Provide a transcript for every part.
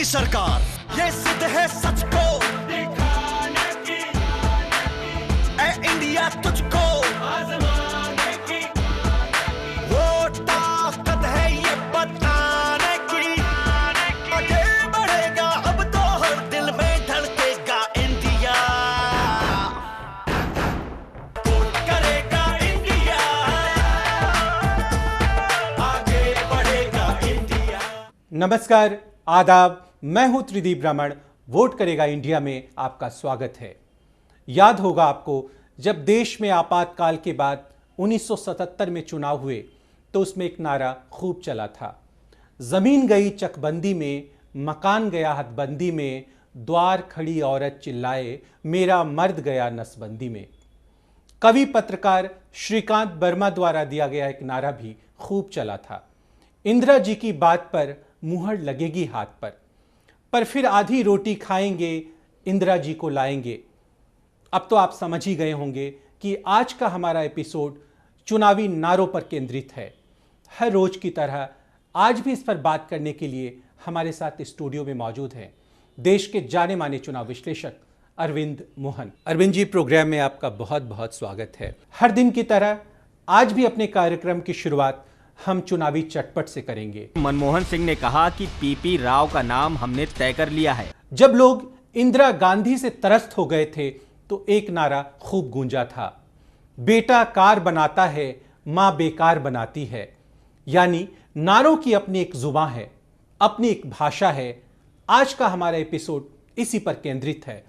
मोदी सरकार, ये सिद्ध है सच को दिखाने की, ए इंडिया तुझको आजमाने की, वो ताकत है ये बताने की, आगे बढ़ेगा अब तो हर दिल में धड़केगा इंडिया, वोट करेगा इंडिया, आगे बढ़ेगा इंडिया। नमस्कार, आदाब। मैं हूं त्रिदीप ब्राह्मण। वोट करेगा इंडिया में आपका स्वागत है। याद होगा आपको, जब देश में आपातकाल के बाद 1977 में चुनाव हुए तो उसमें एक नारा खूब चला था, जमीन गई चकबंदी में, मकान गया हदबंदी में, द्वार खड़ी औरत चिल्लाए, मेरा मर्द गया नसबंदी में। कवि पत्रकार श्रीकांत वर्मा द्वारा दिया गया एक नारा भी खूब चला था, इंदिरा जी की बात पर मुहर लगेगी हाथ पर फिर आधी रोटी खाएंगे, इंदिरा जी को लाएंगे। अब तो आप समझ ही गए होंगे कि आज का हमारा एपिसोड चुनावी नारों पर केंद्रित है। हर रोज की तरह आज भी इस पर बात करने के लिए हमारे साथ स्टूडियो में मौजूद हैं देश के जाने माने चुनाव विश्लेषक अरविंद मोहन। अरविंद जी, प्रोग्राम में आपका बहुत बहुत स्वागत है। हर दिन की तरह आज भी अपने कार्यक्रम की शुरुआत हम चुनावी चटपट से करेंगे। मनमोहन सिंह ने कहा कि पीपी राव का नाम हमने तय कर लिया है। जब लोग इंदिरा गांधी से त्रस्त हो गए थे तो एक नारा खूब गूंजा था, बेटा कार बनाता है, मां बेकार बनाती है। यानी नारों की अपनी एक जुबान है, अपनी एक भाषा है। आज का हमारा एपिसोड इसी पर केंद्रित है।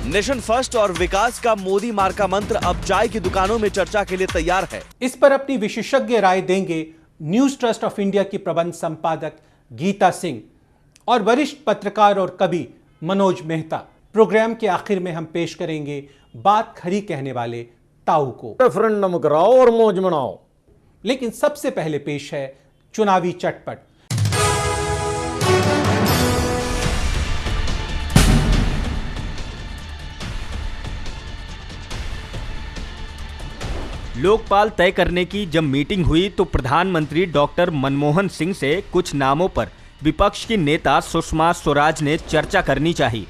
नेशन फर्स्ट और विकास का मोदी मार्का मंत्र अब चाय की दुकानों में चर्चा के लिए तैयार है। इस पर अपनी विशेषज्ञ राय देंगे न्यूज ट्रस्ट ऑफ इंडिया की प्रबंध संपादक गीता सिंह और वरिष्ठ पत्रकार और कवि मनोज मेहता। प्रोग्राम के आखिर में हम पेश करेंगे बात खरी कहने वाले ताऊ को। रेफरेंडम कराओ और मौज मनाओ। लेकिन सबसे पहले पेश है चुनावी चटपट। लोकपाल तय करने की जब मीटिंग हुई तो प्रधानमंत्री डॉक्टर मनमोहन सिंह से कुछ नामों पर विपक्ष की नेता सुषमा स्वराज ने चर्चा करनी चाहिए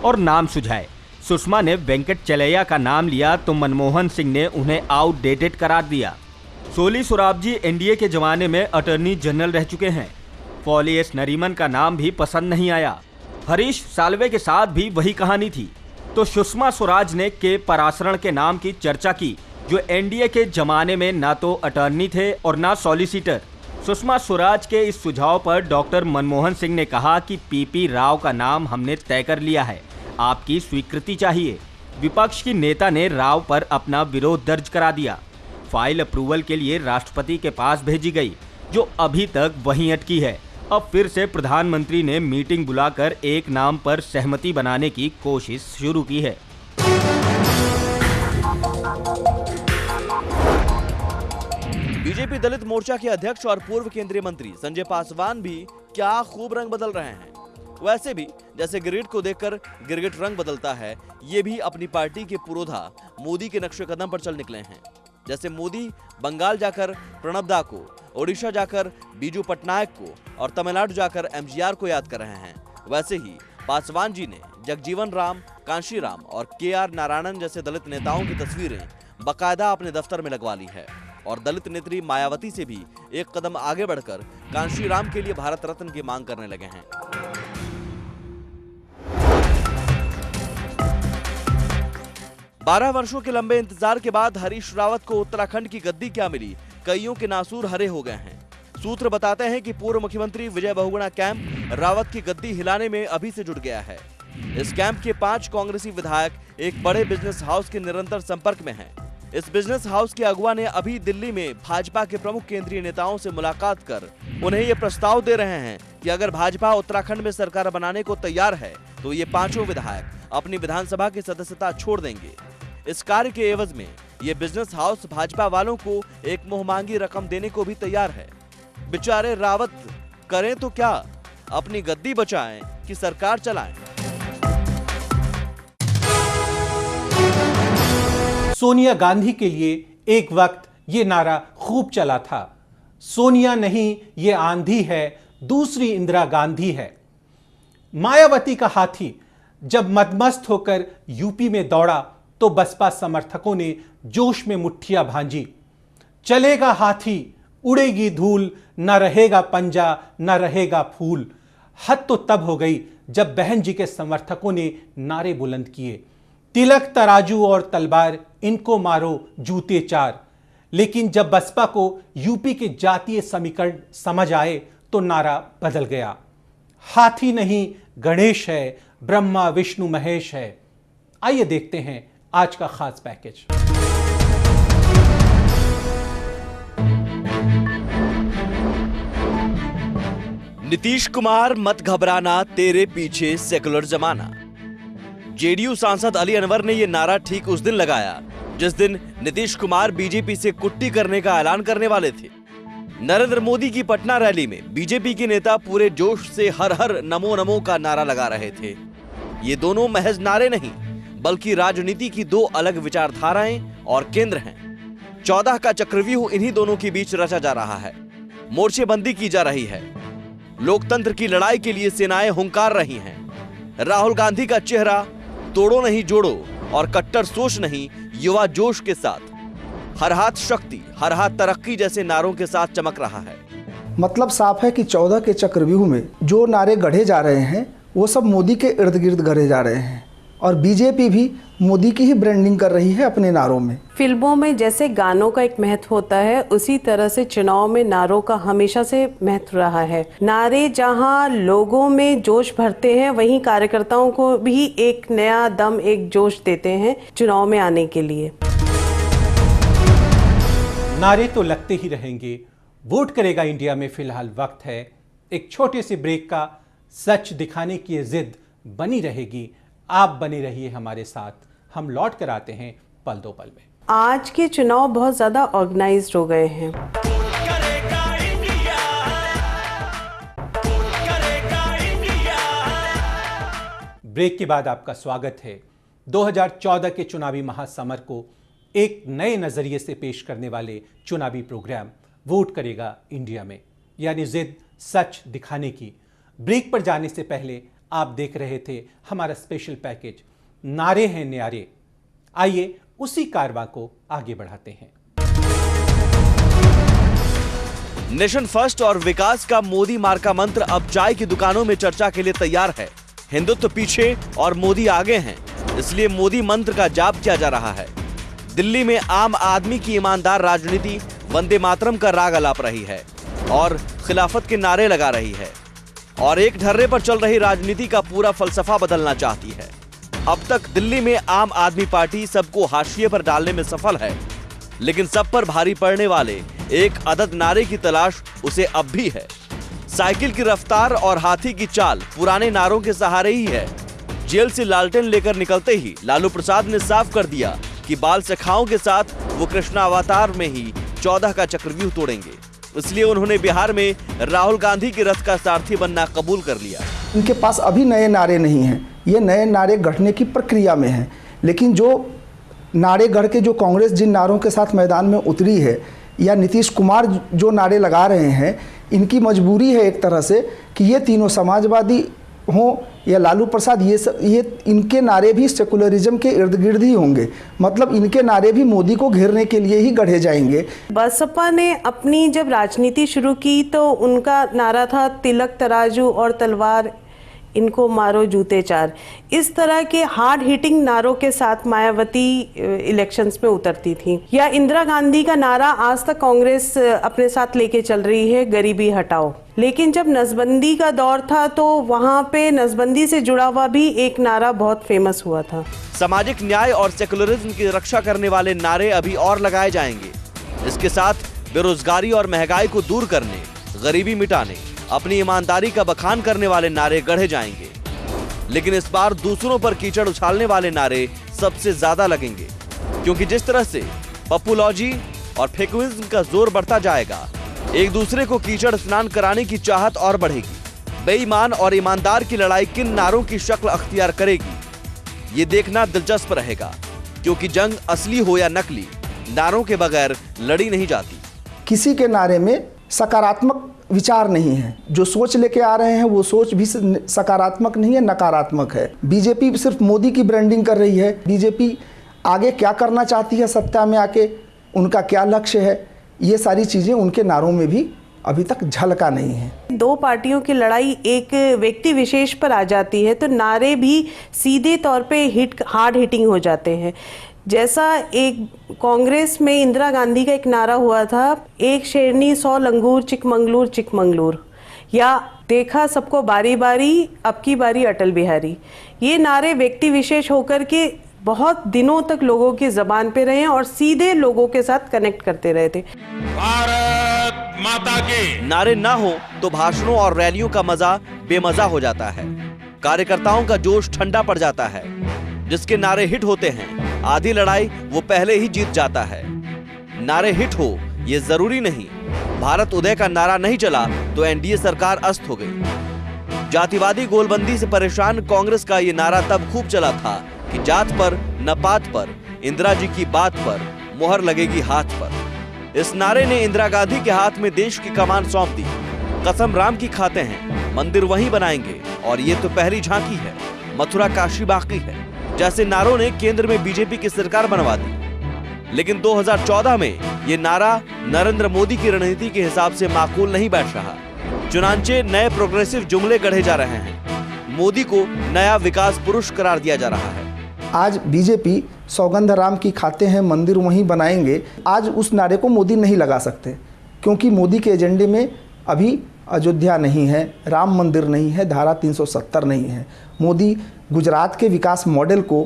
और नाम सुझाए। सुषमा ने वेंकट चलैया का नाम लिया तो मनमोहन सिंह ने उन्हें आउटडेटेड करार दिया। सोली सोराब जी एनडीए के जमाने में अटॉर्नी जनरल रह चुके हैं। फॉली एस नरीमन का नाम भी पसंद नहीं आया। हरीश साल्वे के साथ भी वही कहानी थी। तो सुषमा स्वराज ने के पराशरण के नाम की चर्चा की, जो एनडीए के जमाने में ना तो अटॉर्नी थे और ना सॉलिसिटर। सुषमा स्वराज के इस सुझाव पर डॉक्टर मनमोहन सिंह ने कहा कि पीपी राव का नाम हमने तय कर लिया है, आपकी स्वीकृति चाहिए। विपक्ष की नेता ने राव पर अपना विरोध दर्ज करा दिया। फाइल अप्रूवल के लिए राष्ट्रपति के पास भेजी गई, जो अभी तक वहीं अटकी है। अब फिर से प्रधानमंत्री ने मीटिंग बुलाकर एक नाम पर सहमति बनाने की कोशिश शुरू की है। बीजेपी दलित मोर्चा के अध्यक्ष और पूर्व केंद्रीय मंत्री संजय पासवान भी क्या खूब रंग बदल रहे हैं। वैसे भी जैसे गिरगिट को देखकर गिरगिट रंग बदलता है, ये भी अपनी पार्टी के पुरोधा मोदी के नक्शे कदम पर चल निकले हैं। जैसे मोदी बंगाल जाकर प्रणब दा को, ओडिशा जाकर बीजू पटनायक को और तमिलनाडु जाकर एमजीआर को याद कर रहे हैं, वैसे ही पासवान जी ने जगजीवन राम, कांशी राम और केआर नारायणन जैसे दलित नेताओं की तस्वीरें बाकायदा अपने दफ्तर में लगवा ली है और दलित नेत्री मायावती से भी एक कदम आगे बढ़कर कांशी राम के लिए भारत रत्न की मांग करने लगे हैं। बारह वर्षों के लंबे इंतजार के बाद हरीश रावत को उत्तराखंड की गद्दी क्या मिली, कईयों के नासूर हरे हो गए हैं। सूत्र बताते हैं कि पूर्व मुख्यमंत्री विजय बहुगुणा कैंप रावत की गद्दी हिलाने में अभी से जुट गया है। इस कैंप के 5 कांग्रेसी विधायक एक बड़े बिजनेस हाउस के निरंतर संपर्क में हैं। इस बिजनेस हाउस के अगुवा ने अभी दिल्ली में भाजपा के प्रमुख केंद्रीय नेताओं से मुलाकात कर उन्हें ये प्रस्ताव दे रहे हैं कि अगर भाजपा उत्तराखंड में सरकार बनाने को तैयार है तो ये 5 विधायक अपनी विधानसभा की सदस्यता छोड़ देंगे। इस कार्य के एवज में ये बिजनेस हाउस भाजपा वालों को एक मुंहमांगी रकम देने को भी तैयार है। बेचारे रावत करें तो क्या, अपनी गद्दी बचाएं कि सरकार चलाएं। सोनिया गांधी के लिए एक वक्त ये नारा खूब चला था, सोनिया नहीं ये आंधी है, दूसरी इंदिरा गांधी है। मायावती का हाथी जब मदमस्त होकर यूपी में दौड़ा तो बसपा समर्थकों ने जोश में मुट्ठियां भांजी। चलेगा हाथी, उड़ेगी धूल, न रहेगा पंजा, न रहेगा फूल। हद तो तब हो गई जब बहन जी के समर्थकों ने नारे बुलंद किए, तिलक तराजू और तलवार, इनको मारो जूते चार। लेकिन जब बसपा को यूपी के जातीय समीकरण समझ आए तो नारा बदल गया। हाथी नहीं गणेश है, ब्रह्मा विष्णु महेश है। आइए देखते हैं आज का खास पैकेज। नीतीश कुमार मत घबराना, तेरे पीछे सेकुलर जमाना। जेडीयू सांसद अली अनवर ने यह नारा ठीक उस दिन लगाया जिस दिन नीतीश कुमार बीजेपी से कुट्टी करने का ऐलान करने वाले थे। नरेंद्र मोदी की पटना रैली में बीजेपी के नेता पूरे जोश से हर हर नमो नमो का नारा लगा रहे थे। ये दोनों महज नारे नहीं बल्कि राजनीति की दो अलग विचारधाराएं और केंद्र हैं। 14 का चक्रव्यूह इन्हीं दोनों के बीच रचा जा रहा है। मोर्चेबंदी की जा रही है। लोकतंत्र की लड़ाई के लिए सेनाएं हुंकार रही हैं। राहुल गांधी का चेहरा तोड़ो नहीं जोड़ो और कट्टर सोच नहीं युवा जोश के साथ हर हाथ शक्ति, हर हाथ तरक्की जैसे नारों के साथ चमक रहा है। मतलब साफ है कि 14 के चक्रव्यूह में जो नारे गढ़े जा रहे हैं वो सब मोदी के इर्द गिर्द गढ़े जा रहे हैं और बीजेपी भी मोदी की ही ब्रांडिंग कर रही है अपने नारों में। फिल्मों में जैसे गानों का एक महत्व होता है उसी तरह से चुनाव में नारों का हमेशा से महत्व रहा है। नारे जहां लोगों में जोश भरते हैं वहीं कार्यकर्ताओं को भी एक नया दम, एक जोश देते हैं चुनाव में आने के लिए। नारे तो लगते ही रहेंगे। वोट करेगा इंडिया में फिलहाल वक्त है एक छोटे से ब्रेक का। सच दिखाने की ये जिद बनी रहेगी। आप बने रहिए हमारे साथ। हम लौट कर आते हैं पल दो पल में। आज के चुनाव बहुत ज्यादा ऑर्गेनाइज्ड हो गए हैं। ब्रेक के बाद आपका स्वागत है। 2014 के चुनावी महासमर को एक नए नजरिए से पेश करने वाले चुनावी प्रोग्राम वोट करेगा इंडिया में, यानी जिद सच दिखाने की। ब्रेक पर जाने से पहले आप देख रहे थे हमारा स्पेशल पैकेज नारे हैं न्यारे। आइए उसी कारवां को आगे बढ़ाते हैं। नेशन फर्स्ट और विकास का मोदी मार्का मंत्र अब चाय की दुकानों में चर्चा के लिए तैयार है। हिंदुत्व पीछे और मोदी आगे हैं, इसलिए मोदी मंत्र का जाप किया जा रहा है। दिल्ली में आम आदमी की ईमानदार राजनीति वंदे मातरम का राग अलाप रही है और खिलाफत के नारे लगा रही है और एक ढर्रे पर चल रही राजनीति का पूरा फलसफा बदलना चाहती है। अब तक दिल्ली में आम आदमी पार्टी सबको हाशिए पर डालने में सफल है, लेकिन सब पर भारी पड़ने वाले एक अदद नारे की तलाश उसे अब भी है। साइकिल की रफ्तार और हाथी की चाल पुराने नारों के सहारे ही है। जेल से लालटेन लेकर निकलते ही लालू प्रसाद ने साफ कर दिया कि बाल सखाओं के साथ वो कृष्णावतार में ही 14 का चक्रव्यूह तोड़ेंगे। इसलिए उन्होंने बिहार में राहुल गांधी के रथ का सारथी बनना कबूल कर लिया। इनके पास अभी नए नारे नहीं हैं, ये नए नारे गढ़ने की प्रक्रिया में हैं। लेकिन जो नारे गढ़ के जो कांग्रेस जिन नारों के साथ मैदान में उतरी है या नीतीश कुमार जो नारे लगा रहे हैं, इनकी मजबूरी है एक तरह से कि ये तीनों समाजवादी हों या लालू प्रसाद, ये इनके नारे भी सेकुलरिज्म के इर्द गिर्द ही होंगे। मतलब इनके नारे भी मोदी को घेरने के लिए ही गढ़े जाएंगे। बसपा ने अपनी जब राजनीति शुरू की तो उनका नारा था तिलक तराजू और तलवार, इनको मारो जूते चार। इस तरह के हार्ड हिटिंग नारों के साथ मायावती इलेक्शंस में उतरती थी। या इंदिरा गांधी का नारा आज तक कांग्रेस अपने साथ लेके चल रही है, गरीबी हटाओ। लेकिन जब नसबंदी का दौर था तो वहां पे नसबंदी से जुड़ा हुआ भी एक नारा बहुत फेमस हुआ था। सामाजिक न्याय और सेकुलरिज्म की रक्षा करने वाले नारे अभी और लगाए जाएंगे। इसके साथ बेरोजगारी और महंगाई को दूर करने, गरीबी मिटाने, अपनी ईमानदारी का बखान करने वाले नारे गढ़े जाएंगे। लेकिन इस बार दूसरों पर कीचड़ उछालने वाले नारे सबसे ज्यादा लगेंगे, क्योंकि जिस तरह से पॉपुलॉजी और फेकुइज्म का जोर बढ़ता जाएगा, एक दूसरे को कीचड़ स्नान कराने की चाहत और बढ़ेगी। बेईमान और ईमानदार की लड़ाई किन नारों की शक्ल अख्तियार करेगी, ये देखना दिलचस्प रहेगा, क्योंकि जंग असली हो या नकली, नारों के बगैर लड़ी नहीं जाती। किसी के नारे में सकारात्मक विचार नहीं है। जो सोच लेके आ रहे हैं वो सोच भी सकारात्मक नहीं है, नकारात्मक है। बीजेपी सिर्फ मोदी की ब्रांडिंग कर रही है। बीजेपी आगे क्या करना चाहती है सत्ता में आके, उनका क्या लक्ष्य है, ये सारी चीज़ें उनके नारों में भी अभी तक झलका नहीं है। दो पार्टियों की लड़ाई एक व्यक्ति विशेष पर आ जाती है तो नारे भी सीधे तौर पे हार्ड हिटिंग हो जाते हैं। जैसा एक कांग्रेस में इंदिरा गांधी का एक नारा हुआ था, एक शेरनी 100 लंगूर चिकमंगलूर चिकमंगलूर, या देखा सबको बारी बारी अब की बारी अटल बिहारी। ये नारे व्यक्ति विशेष होकर के बहुत दिनों तक लोगों की जबान पे रहे और सीधे लोगों के साथ कनेक्ट करते रहे थे। भारत माता की नारे ना हो तो भाषणों और रैलियों का मजा बेमजा हो जाता है। कार्यकर्ताओं का जोश ठंडा पड़ जाता है। जिसके नारे हिट होते हैं, आधी लड़ाई वो पहले ही जीत जाता है। नारे हिट हो ये जरूरी नहीं। भारत उदय का नारा नहीं चला तो एनडीए सरकार अस्त हो गई। जातिवादी गोलबंदी से परेशान कांग्रेस का ये नारा तब खूब चला था कि जात पर न पात पर, इंदिरा जी की बात पर, मोहर लगेगी हाथ पर। इस नारे ने इंदिरा गांधी के हाथ में देश की कमान सौंप दी। कसम राम की खाते हैं, मंदिर वहीं बनाएंगे, और ये तो पहली झांकी है, मथुरा काशी बाकी है जैसे नारों ने केंद्र में बीजेपी की सरकार बनवा दी। लेकिन 2014 में ये नारा नरेंद्र मोदी की रणनीति के हिसाब से माकूल नहीं बैठ रहा। चुनांचे नए प्रोग्रेसिव जुमले गढ़े जा रहे हैं। मोदी को नया विकास पुरुष करार दिया जा रहा है। आज बीजेपी सौगंध राम की खाते हैं, मंदिर वहीं बनाएंगे, आज उस नारे को मोदी नहीं लगा सकते, क्योंकि मोदी के एजेंडे में अभी अयोध्या नहीं है, राम मंदिर नहीं है, धारा 370 नहीं है। मोदी गुजरात के विकास मॉडल को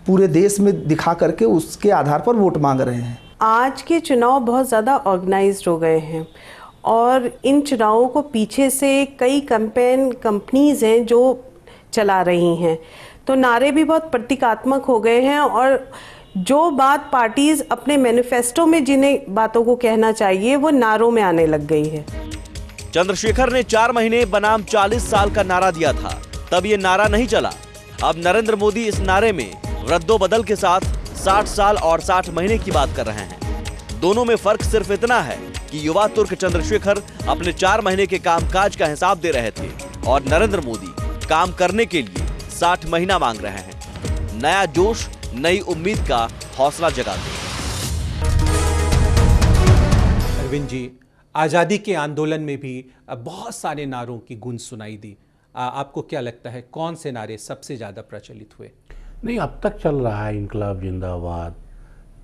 पूरे देश में दिखा करके उसके आधार पर वोट मांग रहे हैं। आज के चुनाव बहुत ज़्यादा ऑर्गेनाइज्ड हो गए हैं और इन चुनावों को पीछे से कई कैंपेन कंपनीज हैं जो चला रही हैं, तो नारे भी बहुत प्रतीकात्मक हो गए हैं और जो बात पार्टीज अपने मैनिफेस्टो में जिन्हें बातों को कहना चाहिए वो नारों में आने लग गई है। चंद्रशेखर ने 4 महीने बनाम 40 साल का नारा दिया था, तब ये नारा नहीं चला। अब नरेंद्र मोदी इस नारे में रद्दोबदल के साथ 60 साल और 60 महीने की बात कर रहे हैं। दोनों में फर्क सिर्फ इतना है कि युवा तुर्क चंद्रशेखर अपने 4 महीने के कामकाज का हिसाब दे रहे थे और नरेंद्र मोदी काम करने के लिए 60 महीना मांग रहे हैं। नया जोश, नई उम्मीद का हौसला जगाते हैं। अरविंद जी, आज़ादी के आंदोलन में भी बहुत सारे नारों की गूंज सुनाई दी। आपको क्या लगता है कौन से नारे सबसे ज़्यादा प्रचलित हुए? नहीं, अब तक चल रहा है इनकलाब जिंदाबाद।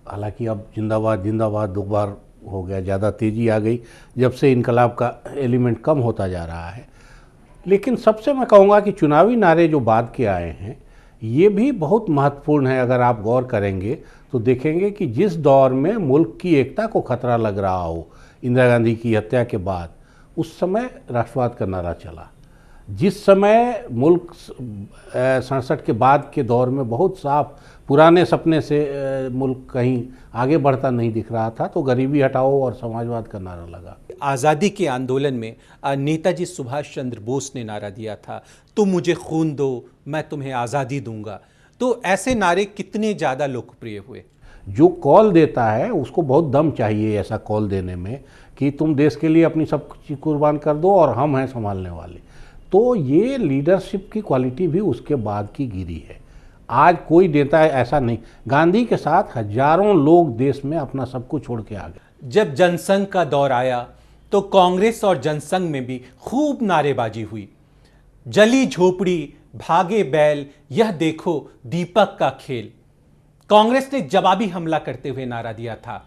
हालांकि अब जिंदाबाद जिंदाबाद 2 बार हो गया, ज़्यादा तेज़ी आ गई जब से इनकलाब का एलिमेंट कम होता जा रहा है। लेकिन सबसे मैं कहूँगा कि चुनावी नारे जो बाद के आए हैं ये भी बहुत महत्वपूर्ण है। अगर आप गौर करेंगे तो देखेंगे कि जिस दौर में मुल्क की एकता को खतरा लग रहा हो, इंदिरा गांधी की हत्या के बाद, उस समय राष्ट्रवाद का नारा चला। जिस समय मुल्क 67 के बाद के दौर में बहुत साफ पुराने सपने से मुल्क कहीं आगे बढ़ता नहीं दिख रहा था, तो गरीबी हटाओ और समाजवाद का नारा लगा। आज़ादी के आंदोलन में नेताजी सुभाष चंद्र बोस ने नारा दिया था, तुम मुझे खून दो मैं तुम्हें आज़ादी दूंगा। तो ऐसे नारे कितने ज़्यादा लोकप्रिय हुए? जो कॉल देता है उसको बहुत दम चाहिए ऐसा कॉल देने में कि तुम देश के लिए अपनी सब चीज़ कुर्बान कर दो और हम हैं संभालने वाले। तो ये लीडरशिप की क्वालिटी भी उसके बाद की गिरी है। आज कोई नेता ऐसा नहीं, गांधी के साथ हजारों लोग देश में अपना सब कुछ छोड़ के आ गए। जब जनसंघ का दौर आया तो कांग्रेस और जनसंघ में भी खूब नारेबाजी हुई। जली झोपड़ी भागे बैल, यह देखो दीपक का खेल। कांग्रेस ने जवाबी हमला करते हुए नारा दिया था,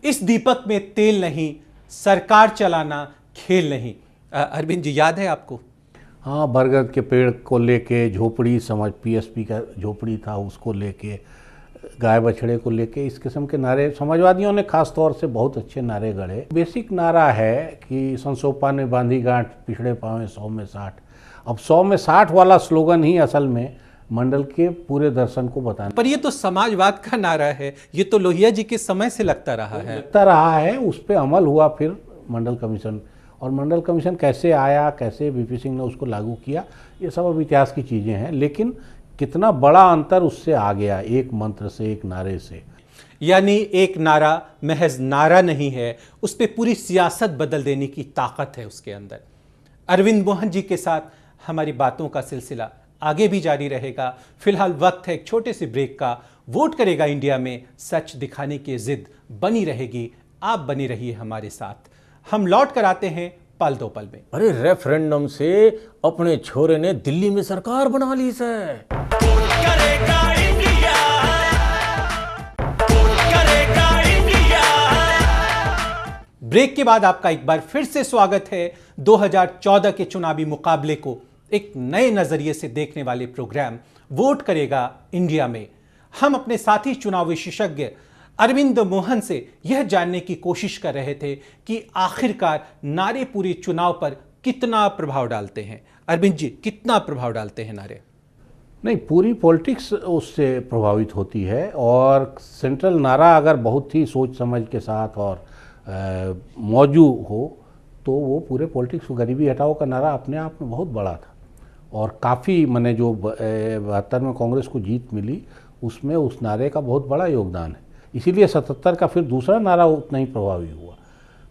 इस दीपक में तेल नहीं, सरकार चलाना खेल नहीं। अरविंद जी, याद है आपको? हाँ, बरगद के पेड़ को लेके झोपड़ी, समझ पीएसपी का झोपड़ी था उसको लेके, गाय बछड़े को लेके, इस किस्म के नारे समाजवादियों ने खास तौर से बहुत अच्छे नारे गढ़े। बेसिक नारा है कि संसोपा ने बांधी गांठ, पिछड़े पावे 100 में 60। अब 100 में 60 वाला स्लोगन ही असल में मंडल के पूरे दर्शन को बताना। पर ये तो समाजवाद का नारा है, ये तो लोहिया जी के समय से लगता रहा है। उस पर अमल हुआ फिर मंडल कमीशन, और मंडल कमीशन कैसे आया, कैसे वीपी सिंह ने उसको लागू किया, ये सब अब इतिहास की चीज़ें हैं। लेकिन कितना बड़ा अंतर उससे आ गया, एक मंत्र से, एक नारे से। यानी एक नारा महज नारा नहीं है, उस पर पूरी सियासत बदल देने की ताकत है उसके अंदर। अरविंद मोहन जी के साथ हमारी बातों का सिलसिला आगे भी जारी रहेगा। फिलहाल वक्त है एक छोटे से ब्रेक का। वोट करेगा इंडिया में सच दिखाने की जिद बनी रहेगी। आप बनी रहिए हमारे साथ। हम लौट कर आते हैं पल दो पल में। अरे रेफरेंडम से अपने छोरे ने दिल्ली में सरकार बना ली से। ब्रेक के बाद आपका एक बार फिर से स्वागत है 2014 के चुनावी मुकाबले को एक नए नजरिए से देखने वाले प्रोग्राम वोट करेगा इंडिया में। हम अपने साथी चुनाव विशेषज्ञ अरविंद मोहन से यह जानने की कोशिश कर रहे थे कि आखिरकार नारे पूरे चुनाव पर कितना प्रभाव डालते हैं। अरविंद जी, कितना प्रभाव डालते हैं नारे? नहीं, पूरी पॉलिटिक्स उससे प्रभावित होती है, और सेंट्रल नारा अगर बहुत ही सोच समझ के साथ और मौजूद हो तो वो पूरे पॉलिटिक्स को, गरीबी हटाओ का नारा अपने आप में बहुत बड़ा था, और काफ़ी मैंने जो 72 में कांग्रेस को जीत मिली उसमें उस नारे का बहुत बड़ा योगदान है। इसीलिए 77 का फिर दूसरा नारा उतना ही प्रभावी हुआ।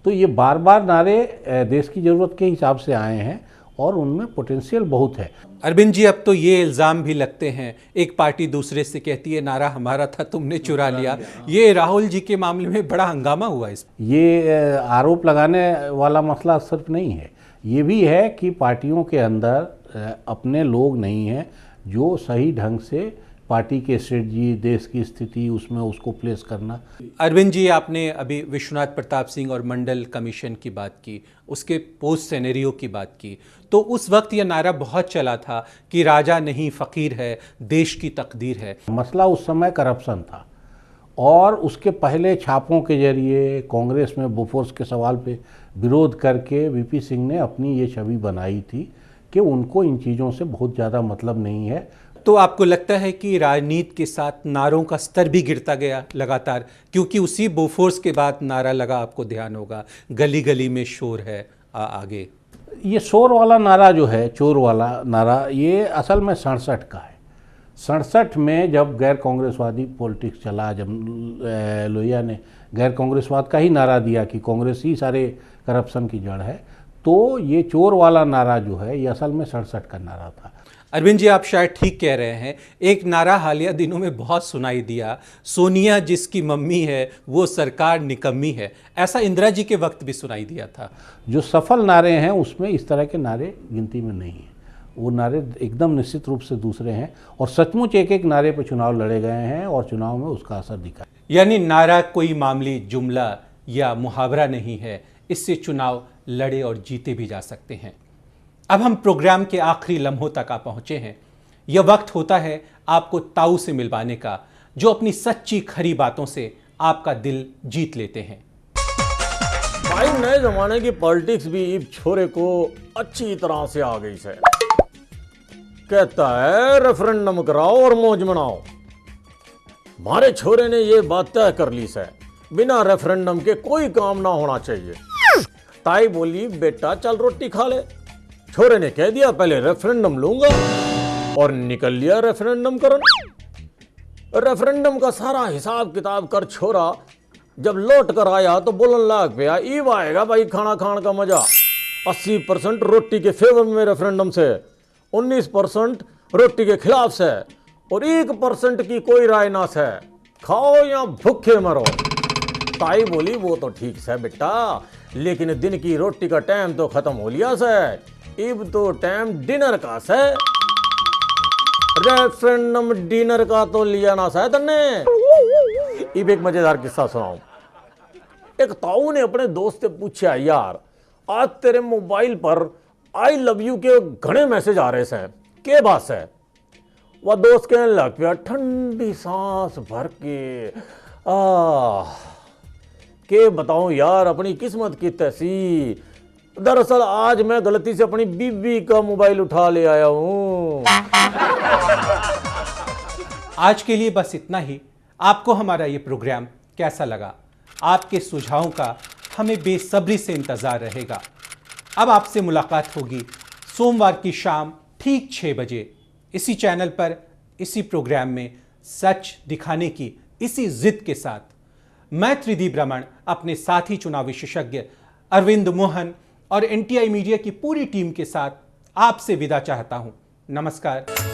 तो ये बार बार नारे देश की ज़रूरत के हिसाब से आए हैं और उनमें पोटेंशियल बहुत है। अरविंद जी, अब तो ये इल्ज़ाम भी लगते हैं, एक पार्टी दूसरे से कहती है नारा हमारा था, तुमने चुरा लिया। ये राहुल जी के मामले में बड़ा हंगामा हुआ। इस ये आरोप लगाने वाला मसला सिर्फ नहीं है, ये भी है कि पार्टियों के अंदर अपने लोग नहीं हैं जो सही ढंग से पार्टी के स्ट्रेटजी, देश की स्थिति, उसमें उसको प्लेस करना। अरविंद जी, आपने अभी विश्वनाथ प्रताप सिंह और मंडल कमीशन की बात की, उसके पोस्ट सिनेरियो की बात की, तो उस वक्त यह नारा बहुत चला था कि राजा नहीं फकीर है, देश की तकदीर है। मसला उस समय करप्शन था, और उसके पहले छापों के जरिए कांग्रेस में बोफोर्स के सवाल पे विरोध करके वीपी सिंह ने अपनी ये छवि बनाई थी कि उनको इन चीज़ों से बहुत ज़्यादा मतलब नहीं है। तो आपको लगता है कि राजनीति के साथ नारों का स्तर भी गिरता गया लगातार, क्योंकि उसी बोफोर्स के बाद नारा लगा, आपको ध्यान होगा, गली गली में शोर है आगे। ये शोर वाला नारा जो है, चोर वाला नारा, ये असल में 67 का है। 67 में जब गैर कांग्रेसवादी पॉलिटिक्स चला, जब लोहिया ने गैर कांग्रेसवाद का ही नारा दिया कि कांग्रेस ही सारे करप्शन की जड़ है, तो ये चोर वाला नारा जो है ये असल में 67 का नारा था। अरविंद जी, आप शायद ठीक कह रहे हैं। एक नारा हालिया दिनों में बहुत सुनाई दिया, सोनिया जिसकी मम्मी है वो सरकार निकम्मी है। ऐसा इंदिरा जी के वक्त भी सुनाई दिया था। जो सफल नारे हैं उसमें इस तरह के नारे गिनती में नहीं हैं, वो नारे एकदम निश्चित रूप से दूसरे हैं, और सचमुच एक एक नारे पर चुनाव लड़े गए हैं और चुनाव में उसका असर दिखा। यानी नारा कोई मामूली जुमला या मुहावरा नहीं है, इससे चुनाव लड़े और जीते भी जा सकते हैं। अब हम प्रोग्राम के आखिरी लम्हों तक आ पहुंचे हैं। यह वक्त होता है आपको ताऊ से मिलवाने का, जो अपनी सच्ची खरी बातों से आपका दिल जीत लेते हैं। भाई, नए जमाने की पॉलिटिक्स भी इब छोरे को अच्छी तरह से आ गई से। कहता है रेफरेंडम कराओ और मौज मनाओ। हमारे छोरे ने ये बात तय कर ली से, बिना रेफरेंडम के कोई काम ना होना चाहिए। ताई बोली बेटा चल रोटी खा ले। छोरे ने कह दिया पहले रेफरेंडम लूंगा, और निकल लिया रेफरेंडम करन। रेफरेंडम का सारा हिसाब किताब कर छोरा जब लौट कर आया तो बोलन लाग पे ईव आएगा भाई खाना खाने का मजा। 80% रोटी के फेवर में रेफरेंडम से, 19% रोटी के खिलाफ से, और 1% की कोई राय ना से, खाओ या भूखे मरो। ताई बोली वो तो ठीक है बेटा, लेकिन दिन की रोटी का टाइम तो खत्म हो लिया से, इब तो टाइम डिनर का से। रेफरेंडम डिनर का तो लिया ना से तन्ने। इब एक मजेदार किस्सा सुनाऊं। एक ताऊ ने अपने दोस्त से पूछा, यार आज तेरे मोबाइल पर आई लव यू के घने मैसेज आ रहे से, के बात है? वह दोस्त कहने लग गया ठंडी सांस भर के बताऊं यार अपनी किस्मत की तैसी। दरअसल आज मैं गलती से अपनी बीवी का मोबाइल उठा ले आया हूं। आज के लिए बस इतना ही। आपको हमारा ये प्रोग्राम कैसा लगा? आपके सुझावों का हमें बेसब्री से इंतजार रहेगा। अब आपसे मुलाकात होगी सोमवार की शाम ठीक 6 बजे इसी चैनल पर, इसी प्रोग्राम में, सच दिखाने की इसी जिद के साथ। मैं त्रिदीप रमण अपने साथी चुनाव विशेषज्ञ अरविंद मोहन और एनटीआई मीडिया की पूरी टीम के साथ आपसे विदा चाहता हूं। नमस्कार।